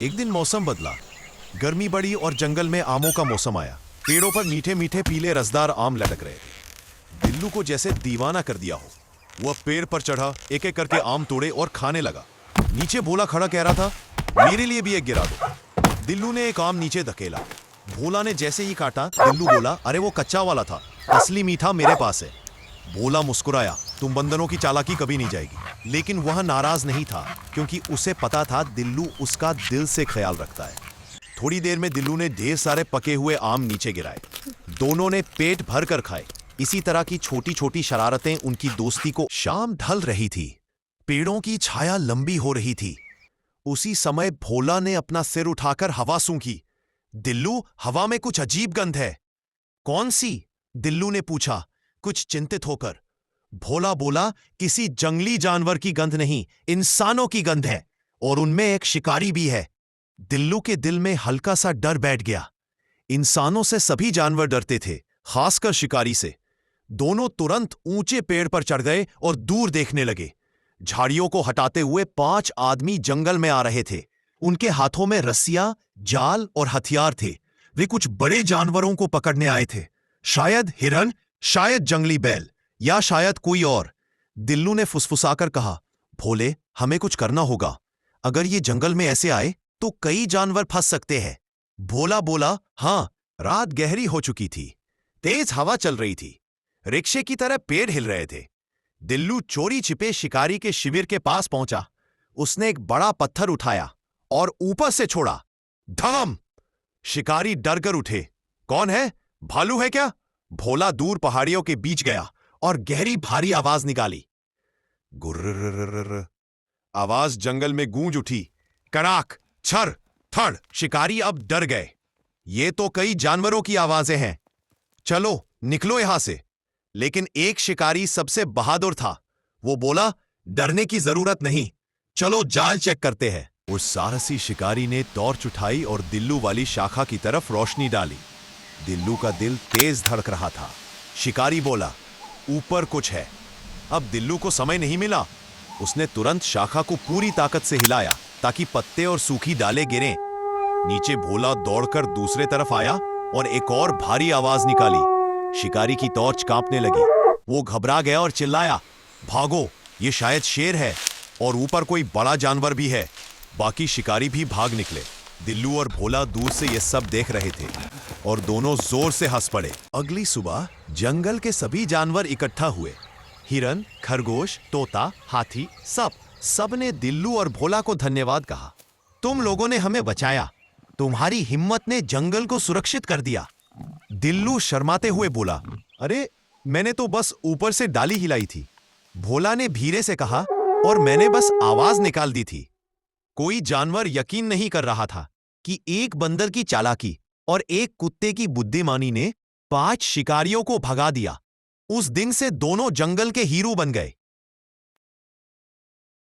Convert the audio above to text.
एक दिन मौसम बदला, गर्मी बढ़ी और जंगल में आमों का मौसम आया। पेड़ों पर मीठे मीठे पीले रसदार आम लटक रहे थे। दिल्लू को जैसे दीवाना कर दिया हो, वह पेड़ पर चढ़ा, एक एक करके आम तोड़े और खाने लगा। नीचे भोला खड़ा कह रहा था, मेरे लिए भी एक गिरा दो। दिल्लू ने एक आम नीचे धकेला। भोला ने जैसे ही काटा, दिल्लू बोला, अरे वो कच्चा वाला था, असली मीठा मेरे पास है। भोला मुस्कुराया, तुम बंदरों की चालाकी कभी नहीं जाएगी। लेकिन वह नाराज नहीं था, क्योंकि उसे पता था दिल्लू उसका दिल से ख्याल रखता है। थोड़ी देर में दिल्लू ने ढेर सारे पके हुए आम नीचे गिराए। दोनों ने पेट भर कर खाए। इसी तरह की छोटी छोटी शरारतें उनकी दोस्ती को। शाम ढल रही थी, पेड़ों की छाया लंबी हो रही थी। उसी समय भोला ने अपना सिर उठाकर हवा सूंघी। दिल्लू, हवा में कुछ अजीब गंध है। कौन सी? दिल्लू ने पूछा, कुछ चिंतित होकर। भोला बोला, किसी जंगली जानवर की गंध नहीं, इंसानों की गंध है, और उनमें एक शिकारी भी है। दिल्लू के दिल में हल्का सा डर बैठ गया। इंसानों से सभी जानवर डरते थे, खासकर शिकारी से। दोनों तुरंत ऊंचे पेड़ पर चढ़ गए और दूर देखने लगे। झाड़ियों को हटाते हुए 5 आदमी जंगल में आ रहे थे। उनके हाथों में रस्सियां, जाल और हथियार थे। वे कुछ बड़े जानवरों को पकड़ने आए थे, शायद हिरन, शायद जंगली बैल, या शायद कोई और। दिल्लू ने फुसफुसाकर कहा, भोले, हमें कुछ करना होगा। अगर ये जंगल में ऐसे आए तो कई जानवर फंस सकते हैं। भोला बोला, हां। रात गहरी हो चुकी थी, तेज हवा चल रही थी, रिक्शे की तरह पेड़ हिल रहे थे। दिल्लू चोरी छिपे शिकारी के शिविर के पास पहुंचा। उसने एक बड़ा पत्थर उठाया और ऊपर से छोड़ा। धम! शिकारी डर कर उठे। कौन है? भालू है क्या? भोला दूर पहाड़ियों के बीच गया और गहरी भारी आवाज निकाली। गुर्र। आवाज जंगल में गूंज उठी। कड़ाक, छर, थड़। शिकारी अब डर गए। ये तो कई जानवरों की आवाजें हैं। चलो निकलो यहां से। लेकिन एक शिकारी सबसे बहादुर था। वो बोला, डरने की जरूरत नहीं, चलो जाल चेक करते हैं। उस साहसी शिकारी ने टॉर्च उठाई और दिल्लू वाली शाखा की तरफ रोशनी डाली। दिल्लू का दिल तेज धड़क रहा था। शिकारी बोला, ऊपर कुछ है। अब दिल्लू को समय नहीं मिला। उसने तुरंत शाखा को पूरी ताकत से हिलाया ताकि पत्ते और सूखी डालें गिरें। नीचे भोला दौड़कर दूसरे तरफ आया और एक और भारी आवाज निकाली। शिकारी की टॉर्च कांपने लगी। वो घबरा गया और चिल्लाया, भागो, ये शायद शेर है और ऊपर कोई बड़ा जानवर भी है। बाकी शिकारी भी भाग निकले। दिल्लू और भोला दूर से ये सब देख रहे थे और दोनों जोर से हंस पड़े। अगली सुबह जंगल के सभी जानवर इकट्ठा हुए। हिरन, खरगोश, तोता, हाथी, सब ने दिल्लू और भोला को धन्यवाद कहा। तुम लोगों ने हमें बचाया। तुम्हारी हिम्मत ने जंगल को सुरक्षित कर दिया। दिल्लू शर्माते हुए बोला, अरे मैंने तो बस ऊपर से डाली हिलाई थी। भोला ने धीरे से कहा, और मैंने बस आवाज निकाल दी थी। कोई जानवर यकीन नहीं कर रहा था कि एक बंदर की चालाकी और एक कुत्ते की बुद्धिमानी ने 5 शिकारियों को भगा दिया। उस दिन से दोनों जंगल के हीरो बन गए।